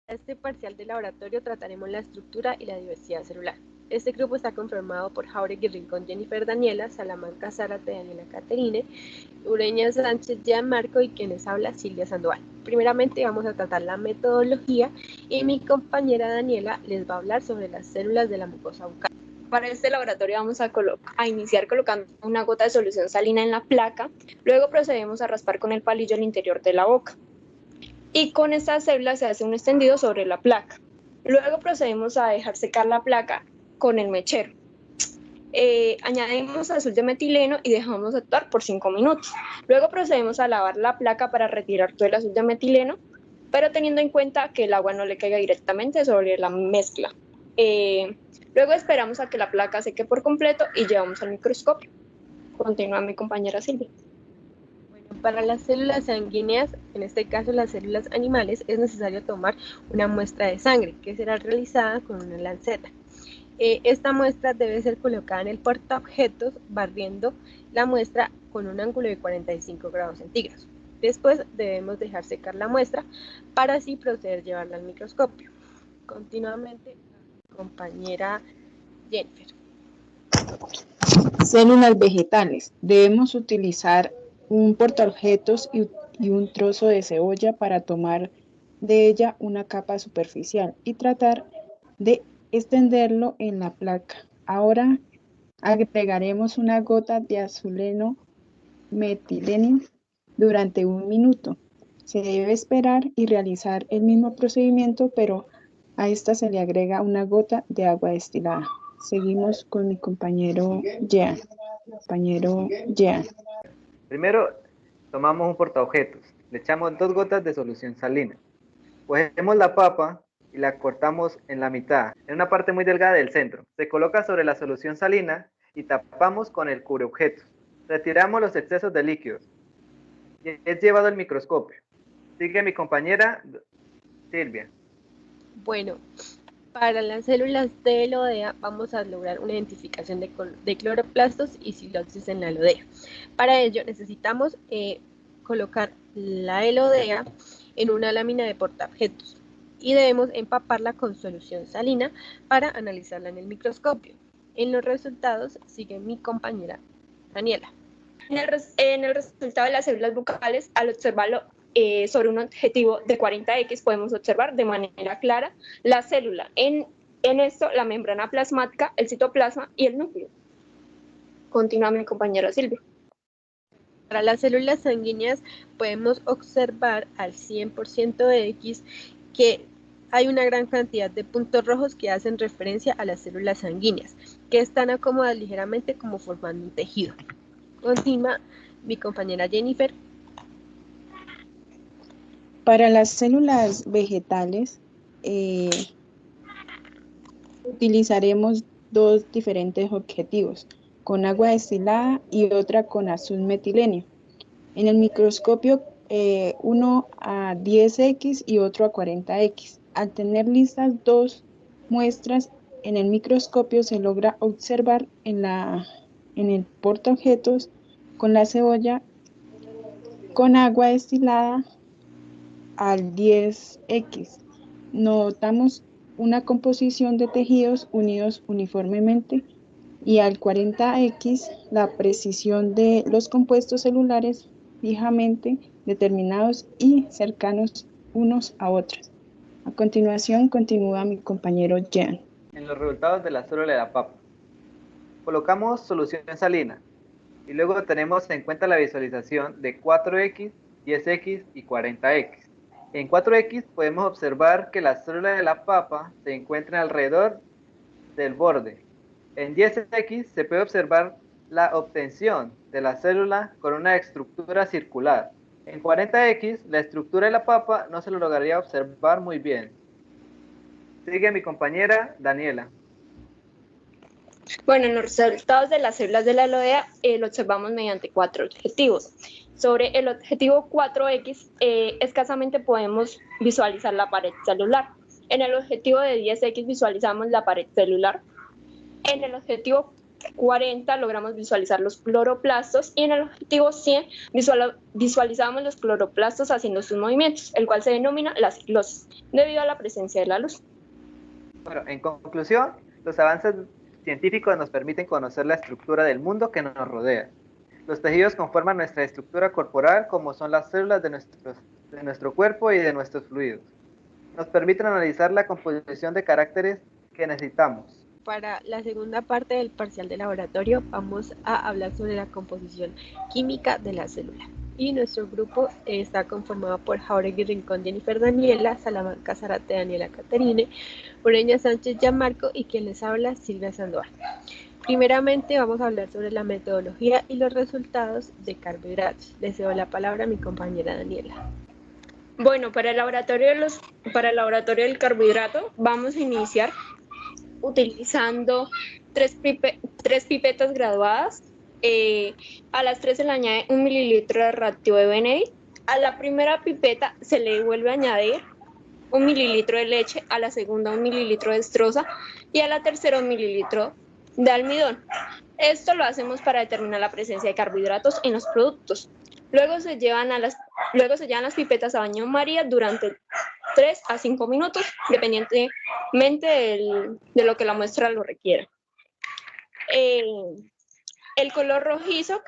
En este parcial de laboratorio trataremos la estructura y la diversidad celular. Este grupo está conformado por Jauregui Rincón, Jennifer Daniela, Salamanca Zárate, Daniela Caterine, Ureña Sánchez, Gianmarco y quienes habla Silvia Sandoval. Primeramente vamos a tratar la metodología y mi compañera Daniela les va a hablar sobre las células de la mucosa bucal. Para este laboratorio vamos a iniciar colocando una gota de solución salina en la placa, luego procedemos a raspar con el palillo el interior de la boca. Y con estas células se hace un extendido sobre la placa. Luego procedemos a dejar secar la placa con el mechero. Añadimos azul de metileno y dejamos actuar por 5 minutos. Luego procedemos a lavar la placa para retirar todo el azul de metileno, pero teniendo en cuenta que el agua no le caiga directamente sobre la mezcla. Luego esperamos a que la placa seque por completo y llevamos al microscopio. Continúa mi compañera Silvia. Para las células sanguíneas, en este caso las células animales, es necesario tomar una muestra de sangre que será realizada con una lanceta. Esta muestra debe ser colocada en el portaobjetos barriendo la muestra con un ángulo de 45 grados centígrados. Después debemos dejar secar la muestra para así proceder a llevarla al microscopio. Continuamente, la compañera Jennifer. Células vegetales. Debemos utilizar un portaobjetos y un trozo de cebolla para tomar de ella una capa superficial y tratar de extenderlo en la placa. Ahora agregaremos una gota de azuleno metileno durante 1 minuto. Se debe esperar y realizar el mismo procedimiento, pero a esta se le agrega una gota de agua destilada. Seguimos con mi compañero Jean. Primero tomamos un portaobjetos, le echamos 2 gotas de solución salina. Cogemos la papa y la cortamos en la mitad, en una parte muy delgada del centro. Se coloca sobre la solución salina y tapamos con el cubreobjetos. Retiramos los excesos de líquidos y es llevado al microscopio. Sigue mi compañera Silvia. Bueno, para las células de elodea vamos a lograr una identificación de cloroplastos y siloxis en la elodea. Para ello necesitamos colocar la elodea en una lámina de portaobjetos y debemos empaparla con solución salina para analizarla en el microscopio. En los resultados sigue mi compañera Daniela. En el resultado de las células bucales, al observarlo sobre un objetivo de 40X, podemos observar de manera clara la célula. En esto, la membrana plasmática, el citoplasma y el núcleo. Continúa mi compañera Silvia. Para las células sanguíneas podemos observar al 100% de X que hay una gran cantidad de puntos rojos que hacen referencia a las células sanguíneas, que están acomodadas ligeramente como formando un tejido. Continúa mi compañera Jennifer. Para las células vegetales utilizaremos 2 diferentes objetivos, con agua destilada y otra con azul metileno. En el microscopio, uno a 10X y otro a 40X. Al tener listas 2 muestras en el microscopio, se logra observar en el portaobjetos con la cebolla con agua destilada al 10X. Notamos una composición de tejidos unidos uniformemente y al 40X la precisión de los compuestos celulares fijamente determinados y cercanos unos a otros. A continuación continúa mi compañero Jean. En los resultados de la célula de la papa, colocamos solución salina y luego tenemos en cuenta la visualización de 4X, 10X y 40X. En 4X podemos observar que la célula de la papa se encuentra alrededor del borde. En 10X se puede observar la obtención de la célula con una estructura circular. En 40X la estructura de la papa no se lo lograría observar muy bien. Sigue mi compañera Daniela. Bueno, en los resultados de las células de la elodea lo observamos mediante 4 objetivos. Sobre el objetivo 4X, escasamente podemos visualizar la pared celular. En el objetivo de 10X visualizamos la pared celular. En el objetivo 40 logramos visualizar los cloroplastos y en el objetivo 100 visualizamos los cloroplastos haciendo sus movimientos, el cual se denomina la ciclosis, debido a la presencia de la luz. Bueno, en conclusión, los avances científicos nos permiten conocer la estructura del mundo que nos rodea. Los tejidos conforman nuestra estructura corporal, como son las células de nuestro cuerpo y de nuestros fluidos. Nos permiten analizar la composición de caracteres que necesitamos. Para la segunda parte del parcial de laboratorio vamos a hablar sobre la composición química de la célula. Y nuestro grupo está conformado por Jauregui Rincón Jennifer Daniela, Salamanca Zarate Daniela Caterine, Ureña Sánchez Gianmarco y quien les habla Silvia Sandoval. Primeramente vamos a hablar sobre la metodología y los resultados de carbohidratos. Les cedo la palabra a mi compañera Daniela. Bueno, para el laboratorio del carbohidrato vamos a iniciar utilizando tres pipetas graduadas. A las 3 se le añade 1 mililitro de reactivo de BNI. A la primera pipeta se le vuelve a añadir 1 mililitro de leche, a la segunda 1 mililitro de dextrosa y a la tercera 1 mililitro de almidón. Esto lo hacemos para determinar la presencia de carbohidratos en los productos. Luego se llevan las pipetas a baño María durante 3 a 5 minutos, dependientemente de lo que la muestra lo requiera. El color rojizo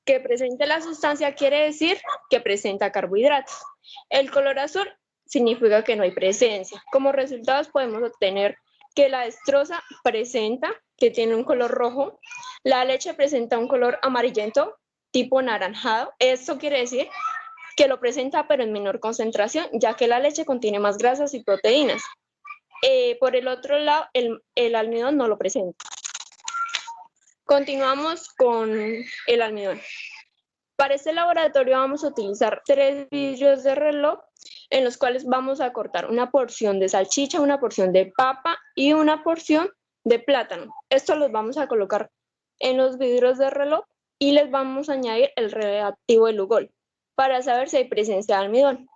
que presenta la sustancia quiere decir que presenta carbohidratos. El color azul significa que no hay presencia. Como resultados podemos obtener que la dextrosa que tiene un color rojo, la leche presenta un color amarillento tipo anaranjado. Esto quiere decir que lo presenta pero en menor concentración, ya que la leche contiene más grasas y proteínas. Por el otro lado, el almidón no lo presenta. Continuamos con el almidón. Para este laboratorio vamos a utilizar 3 vidrios de reloj en los cuales vamos a cortar una porción de salchicha, una porción de papa y una porción de plátano. Esto los vamos a colocar en los vidrios de reloj y les vamos a añadir el reactivo de Lugol para saber si hay presencia de almidón.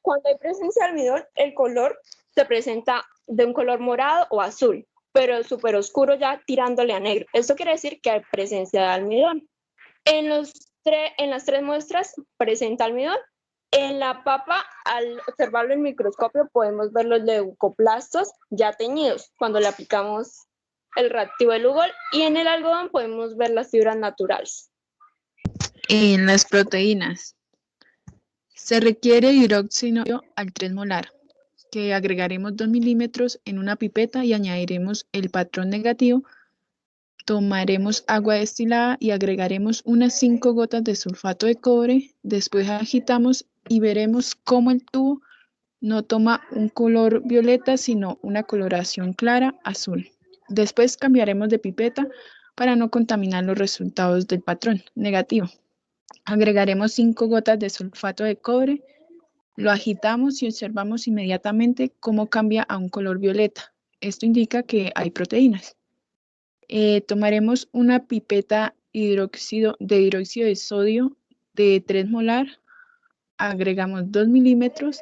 Cuando hay presencia de almidón, el color se presenta de un color morado o azul, pero súper oscuro ya tirándole a negro. Esto quiere decir que hay presencia de almidón. En las 3 muestras presenta almidón. En la papa, al observarlo en microscopio, podemos ver los leucoplastos ya teñidos cuando le aplicamos el reactivo de Lugol, y en el algodón podemos ver las fibras naturales. En las proteínas se requiere hidróxido al 3 molar, que agregaremos 2 milímetros en una pipeta y añadiremos el patrón negativo. Tomaremos agua destilada y agregaremos unas 5 gotas de sulfato de cobre. Después agitamos y veremos cómo el tubo no toma un color violeta, sino una coloración clara azul. Después cambiaremos de pipeta para no contaminar los resultados del patrón negativo. Agregaremos 5 gotas de sulfato de cobre, lo agitamos y observamos inmediatamente cómo cambia a un color violeta. Esto indica que hay proteínas. Tomaremos una pipeta de hidróxido de sodio de 3 molar, agregamos 2 milímetros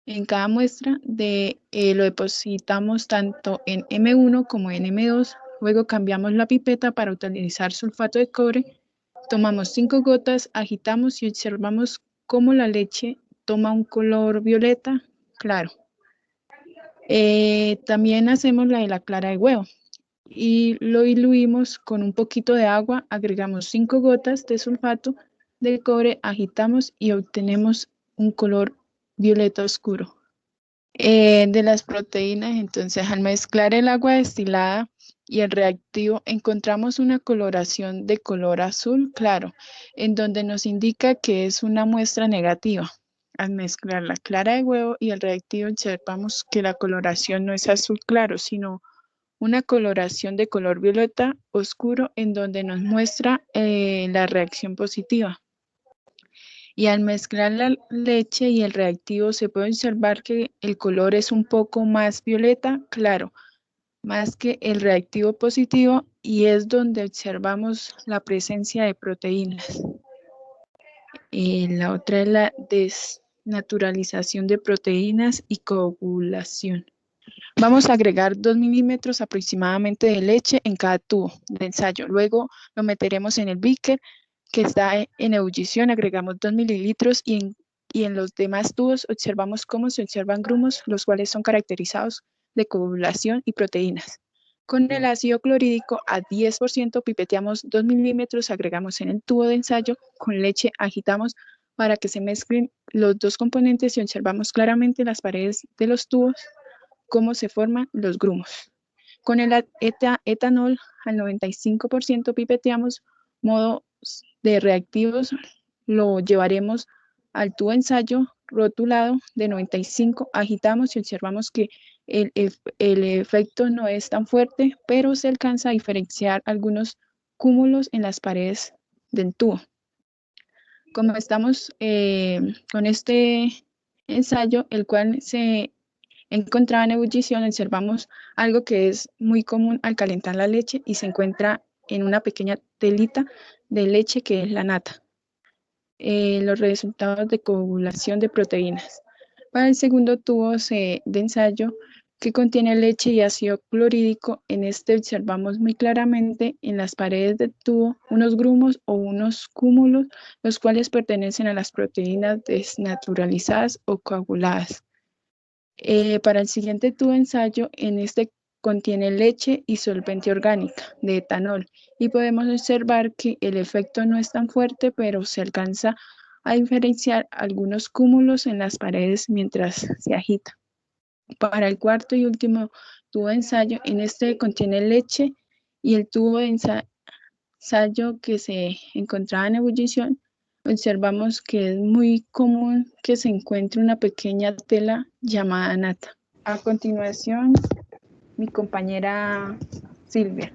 en cada muestra, lo depositamos tanto en M1 como en M2, luego cambiamos la pipeta para utilizar sulfato de cobre, tomamos 5 gotas, agitamos y observamos cómo la leche toma un color violeta claro. También hacemos la de la clara de huevo y lo diluimos con un poquito de agua, agregamos 5 gotas de sulfato de cobre, agitamos y obtenemos un color violeta oscuro. De las proteínas, entonces al mezclar el agua destilada y el reactivo encontramos una coloración de color azul claro, en donde nos indica que es una muestra negativa. Al mezclar la clara de huevo y el reactivo observamos que la coloración no es azul claro, sino una coloración de color violeta oscuro en donde nos muestra la reacción positiva. Y al mezclar la leche y el reactivo se puede observar que el color es un poco más violeta claro, más que el reactivo positivo, y es donde observamos la presencia de proteínas. La otra es la desnaturalización de proteínas y coagulación. Vamos a agregar 2 milímetros aproximadamente de leche en cada tubo de ensayo. Luego lo meteremos en el beaker que está en ebullición, agregamos 2 mililitros y en los demás tubos observamos cómo se observan grumos, los cuales son caracterizados de coagulación y proteínas. Con el ácido clorhídrico a 10% pipeteamos 2 milímetros, agregamos en el tubo de ensayo, con leche agitamos para que se mezclen los dos componentes y observamos claramente las paredes de los tubos cómo se forman los grumos. Con el etanol al 95% pipeteamos, modo de reactivos lo llevaremos al tubo ensayo rotulado de 95, agitamos y observamos que el efecto no es tan fuerte, pero se alcanza a diferenciar algunos cúmulos en las paredes del tubo. Como estamos con este ensayo, el cual se encontraba en ebullición, observamos algo que es muy común al calentar la leche y se encuentra en una pequeña telita de leche que es la nata. Los resultados de coagulación de proteínas. Para el segundo tubo de ensayo que contiene leche y ácido clorhídrico, en este observamos muy claramente en las paredes del tubo unos grumos o unos cúmulos, los cuales pertenecen a las proteínas desnaturalizadas o coaguladas. Para el siguiente tubo de ensayo, en este contiene leche y solvente orgánica de etanol y podemos observar que el efecto no es tan fuerte, pero se alcanza a diferenciar algunos cúmulos en las paredes mientras se agita. Para el cuarto y último tubo de ensayo, en este contiene leche y el tubo de ensayo que se encontraba en ebullición, observamos que es muy común que se encuentre una pequeña tela llamada nata. A continuación, mi compañera Silvia.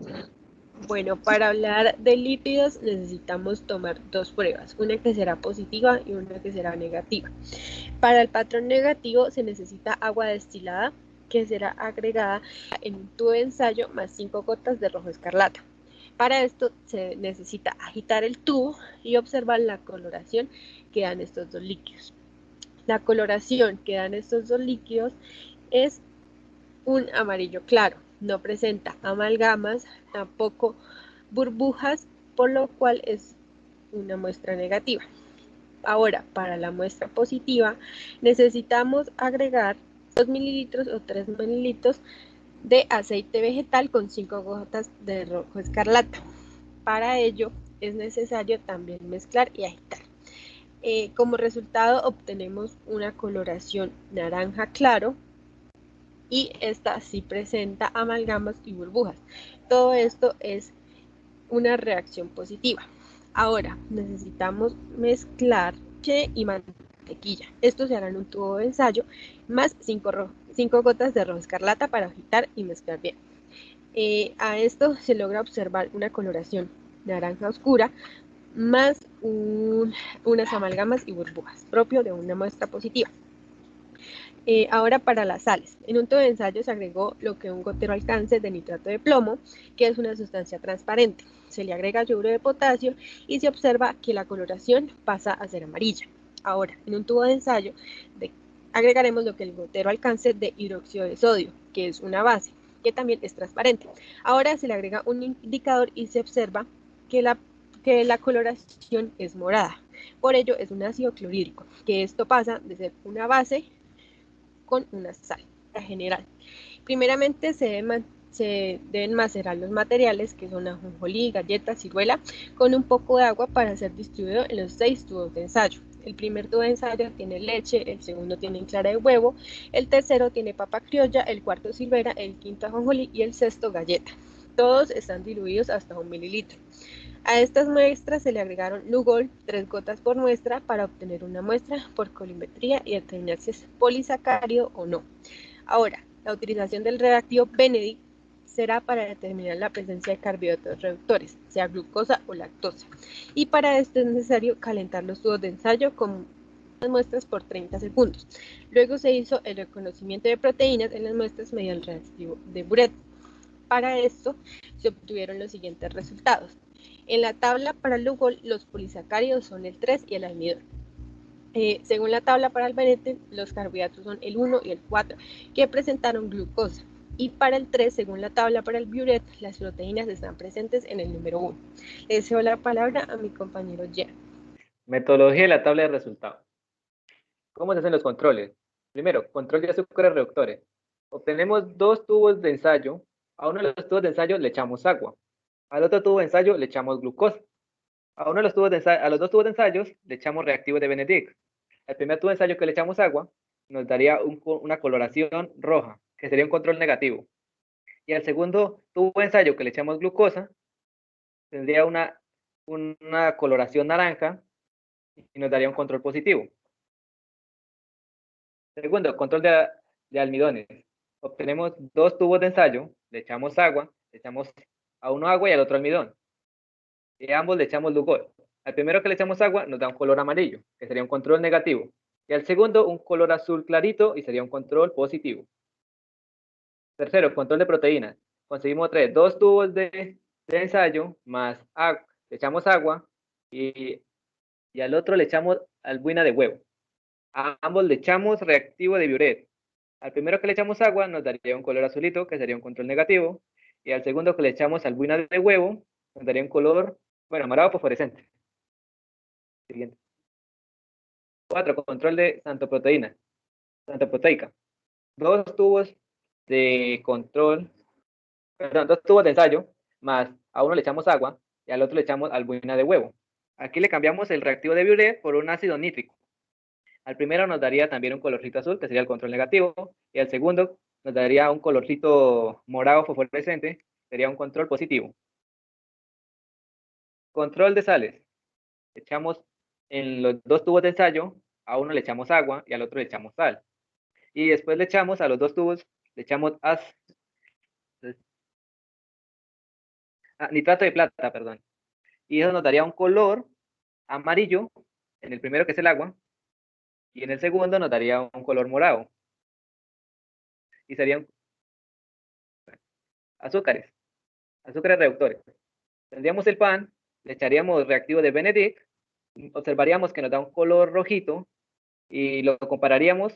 Bueno, para hablar de lípidos necesitamos tomar dos pruebas, una que será positiva y una que será negativa. Para el patrón negativo se necesita agua destilada que será agregada en un tubo de ensayo más 5 gotas de rojo escarlata. Para esto se necesita agitar el tubo y observar la coloración que dan estos dos líquidos. La coloración que dan estos dos líquidos es un amarillo claro, no presenta amalgamas, tampoco burbujas, por lo cual es una muestra negativa. Ahora, para la muestra positiva, necesitamos agregar 2 mililitros o 3 mililitros de aceite vegetal con 5 gotas de rojo escarlata. Para ello, es necesario también mezclar y agitar. Como resultado, obtenemos una coloración naranja claro y esta sí presenta amalgamas y burbujas. Todo esto es una reacción positiva. Ahora necesitamos mezclar leche y mantequilla. Esto se hará en un tubo de ensayo más 5 gotas de rojo escarlata para agitar y mezclar bien. A esto se logra observar una coloración naranja oscura más unas amalgamas y burbujas, propio de una muestra positiva. Ahora para las sales. En un tubo de ensayo se agregó lo que un gotero alcance de nitrato de plomo, que es una sustancia transparente. Se le agrega yoduro de potasio y se observa que la coloración pasa a ser amarilla. Ahora, en un tubo de ensayo agregaremos lo que el gotero alcance de hidróxido de sodio, que es una base, que también es transparente. Ahora se le agrega un indicador y se observa que la coloración es morada. Por ello es un ácido clorhídrico, que esto pasa de ser una base con una sal general. Primeramente se deben macerar los materiales que son ajonjolí, galletas, ciruela con un poco de agua para ser distribuido en los 6 tubos de ensayo. El primer tubo de ensayo tiene leche, el segundo tiene clara de huevo, el tercero tiene papa criolla, el cuarto ciruela, el quinto ajonjolí y el sexto galleta. Todos están diluidos hasta 1 mililitro. A estas muestras se le agregaron Lugol, 3 gotas por muestra, para obtener una muestra por colimetría y determinar si es polisacárido o no. Ahora, la utilización del reactivo Benedict será para determinar la presencia de carbohidratos reductores, sea glucosa o lactosa. Y para esto es necesario calentar los tubos de ensayo con las muestras por 30 segundos. Luego se hizo el reconocimiento de proteínas en las muestras mediante el reactivo de Buret. Para esto se obtuvieron los siguientes resultados. En la tabla para el Lugol, los polisacáridos son el 3 y el almidón. Según la tabla para el Benetton, los carbohidratos son el 1 y el 4, que presentaron glucosa. Y para el 3, según la tabla para el Biuret, las proteínas están presentes en el número 1. Le cedo la palabra a mi compañero Jean. Metodología de la tabla de resultados. ¿Cómo se hacen los controles? Primero, control de azúcares reductores. Obtenemos dos tubos de ensayo. A uno de los tubos de ensayo le echamos agua. Al otro tubo de ensayo le echamos glucosa. A los dos tubos de ensayos le echamos reactivo de Benedict. Al primer tubo de ensayo que le echamos agua nos daría una coloración roja, que sería un control negativo. Y al segundo tubo de ensayo que le echamos glucosa, tendría una coloración naranja y nos daría un control positivo. Segundo, control de almidones. Obtenemos dos tubos de ensayo, le echamos agua, le echamos a uno agua y al otro almidón. Y a ambos le echamos Lugol. Al primero que le echamos agua nos da un color amarillo, que sería un control negativo. Y al segundo un color azul clarito y sería un control positivo. Tercero, control de proteínas. Conseguimos dos tubos de ensayo más agua, le echamos agua y al otro le echamos albúmina de huevo. A ambos le echamos reactivo de Biuret. Al primero que le echamos agua nos daría un color azulito, que sería un control negativo. Y al segundo que le echamos albúmina de huevo, nos daría un color, bueno, morado fosforescente. Siguiente. 4. Control de santoproteica. Dos tubos de control, perdón, dos tubos de ensayo, más a uno le echamos agua y al otro le echamos albúmina de huevo. Aquí le cambiamos el reactivo de Biuret por un ácido nítrico. Al primero nos daría también un colorcito azul, que sería el control negativo, y al segundo nos daría un colorcito morado fosforescente, sería un control positivo. Control de sales. Echamos en los dos tubos de ensayo, a uno le echamos agua y al otro le echamos sal. Y después le echamos a los dos tubos, le echamos nitrato de plata, perdón. Y eso nos daría un color amarillo en el primero, que es el agua, y en el segundo nos daría un color morado. Y serían azúcares reductores. Tendríamos el pan, le echaríamos reactivo de Benedict, observaríamos que nos da un color rojito y lo compararíamos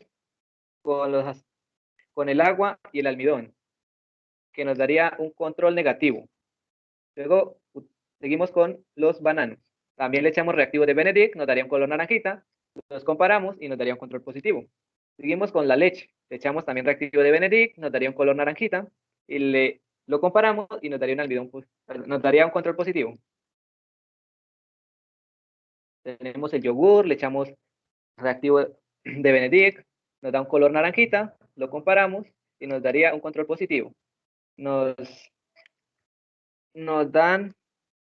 con el agua y el almidón, que nos daría un control negativo. Luego seguimos con los bananos. También le echamos reactivo de Benedict, nos daría un color naranjita, los comparamos y nos daría un control positivo. Seguimos con la leche, le echamos también reactivo de Benedict, nos daría un color naranjita y lo comparamos y nos daría nos daría un control positivo. Tenemos el yogur, le echamos reactivo de Benedict, nos da un color naranjita, lo comparamos y nos daría un control positivo. Nos dan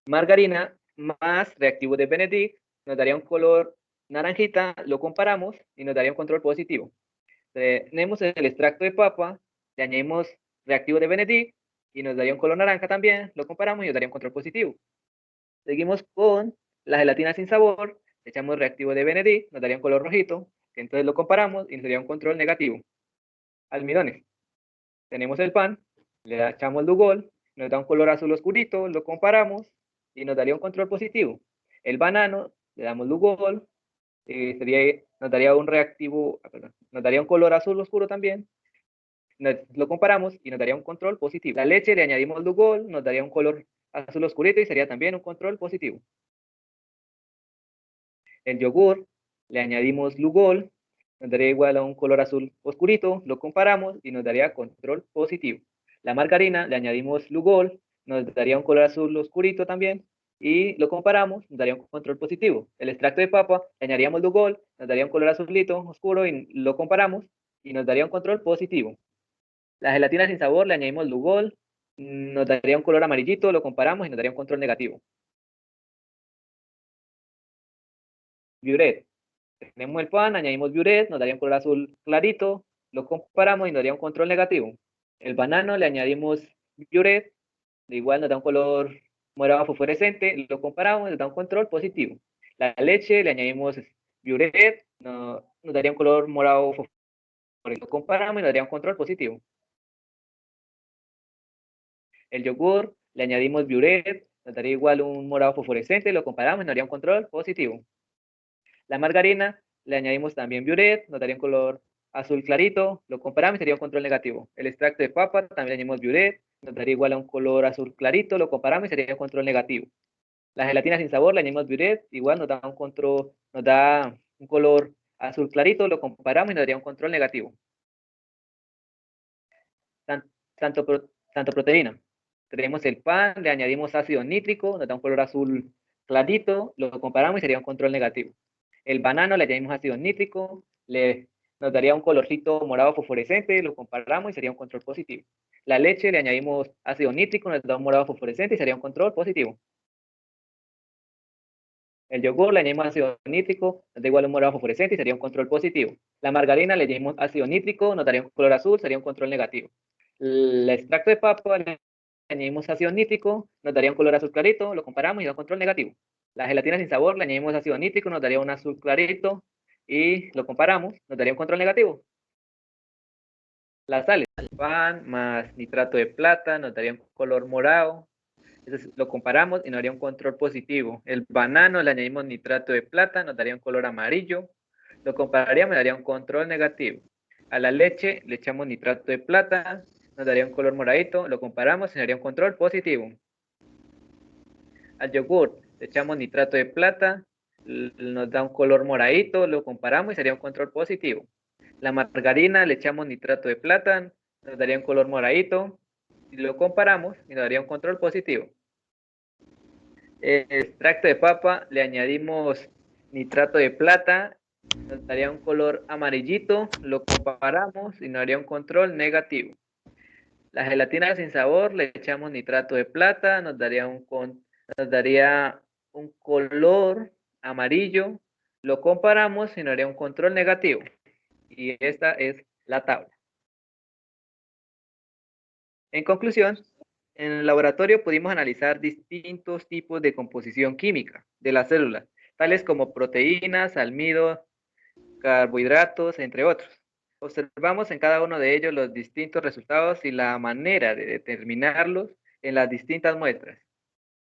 margarina más reactivo de Benedict, nos daría un color naranjita, lo comparamos y nos daría un control positivo. Tenemos el extracto de papa, le añadimos reactivo de Benedict y nos daría un color naranja también, lo comparamos y nos daría un control positivo. Seguimos con la gelatina sin sabor, le echamos reactivo de Benedict, nos daría un color rojito, entonces lo comparamos y nos daría un control negativo. Almidones. Tenemos el pan, le echamos Lugol, nos da un color azul oscurito, lo comparamos y nos daría un control positivo. El banano, le damos Lugol, nos daría un reactivo, nos daría un color azul oscuro también, lo comparamos y nos daría un control positivo. La leche le añadimos Lugol, nos daría un color azul oscurito y sería también un control positivo. El yogur, le añadimos Lugol, nos daría igual a un color azul oscurito, lo comparamos y nos daría control positivo. La margarina, le añadimos Lugol, nos daría un color azul oscurito también, y lo comparamos, nos daría un control positivo. El extracto de papa, le añadíamos Lugol, nos daría un color azulito oscuro y lo comparamos y nos daría un control positivo. La gelatina sin sabor, le añadimos Lugol, nos daría un color amarillito, lo comparamos y nos daría un control negativo. Biuret. Tenemos el pan, añadimos Biuret, nos daría un color azul clarito, lo comparamos y nos daría un control negativo. El banano, le añadimos Biuret, igual nos da un color morado fosforescente, lo comparamos y nos da un control positivo. La leche, le añadimos Biuret, nos daría un color morado fosforescente, lo comparamos y nos daría un control positivo. El yogur, le añadimos Biuret, nos daría igual un morado fosforescente, lo comparamos y nos daría un control positivo. La margarina, le añadimos también Biuret, nos daría un color azul clarito, lo comparamos y sería un control negativo. El extracto de papa, también le añadimos Biuret, nos daría igual a un color azul clarito, lo comparamos y sería un control negativo. La gelatina sin sabor, le añadimos Biuret, igual nos da un color azul clarito, lo comparamos y nos daría un control negativo. Tanto proteína. Tenemos el pan, le añadimos ácido nítrico, nos da un color azul clarito, lo comparamos y sería un control negativo. El banano le añadimos ácido nítrico, nos daría un colorcito morado fosforescente, lo comparamos y sería un control positivo. La leche le añadimos ácido nítrico, nos da un morado fosforescente y sería un control positivo. El yogur le añadimos ácido nítrico, nos da igual un morado fosforescente y sería un control positivo. La margarina le añadimos ácido nítrico, nos daría un color azul, sería un control negativo. El extracto de papa le añadimos ácido nítrico, nos daría un color azul clarito, lo comparamos y da un control negativo. La gelatina sin sabor le añadimos ácido nítrico, nos daría un azul clarito y lo comparamos, nos daría un control negativo. Las sales, pan más nitrato de plata, nos daría un color morado. Entonces lo comparamos y nos daría un control positivo. El banano le añadimos nitrato de plata, nos daría un color amarillo. Lo compararíamos y daría un control negativo. A la leche le echamos nitrato de plata, nos daría un color moradito. Lo comparamos y nos daría un control positivo. Al yogur le echamos nitrato de plata, nos da un color moradito. Lo comparamos y sería un control positivo. La margarina le echamos nitrato de plata, nos daría un color moradito. Y lo comparamos y nos daría un control positivo. El extracto de papa le añadimos nitrato de plata, nos daría un color amarillito, lo comparamos y nos daría un control negativo. La gelatina sin sabor le echamos nitrato de plata, nos daría un color amarillo, lo comparamos y nos daría un control negativo. Y esta es la tabla. En conclusión, en el laboratorio pudimos analizar distintos tipos de composición química de las células, tales como proteínas, almidón, carbohidratos, entre otros. Observamos en cada uno de ellos los distintos resultados y la manera de determinarlos en las distintas muestras.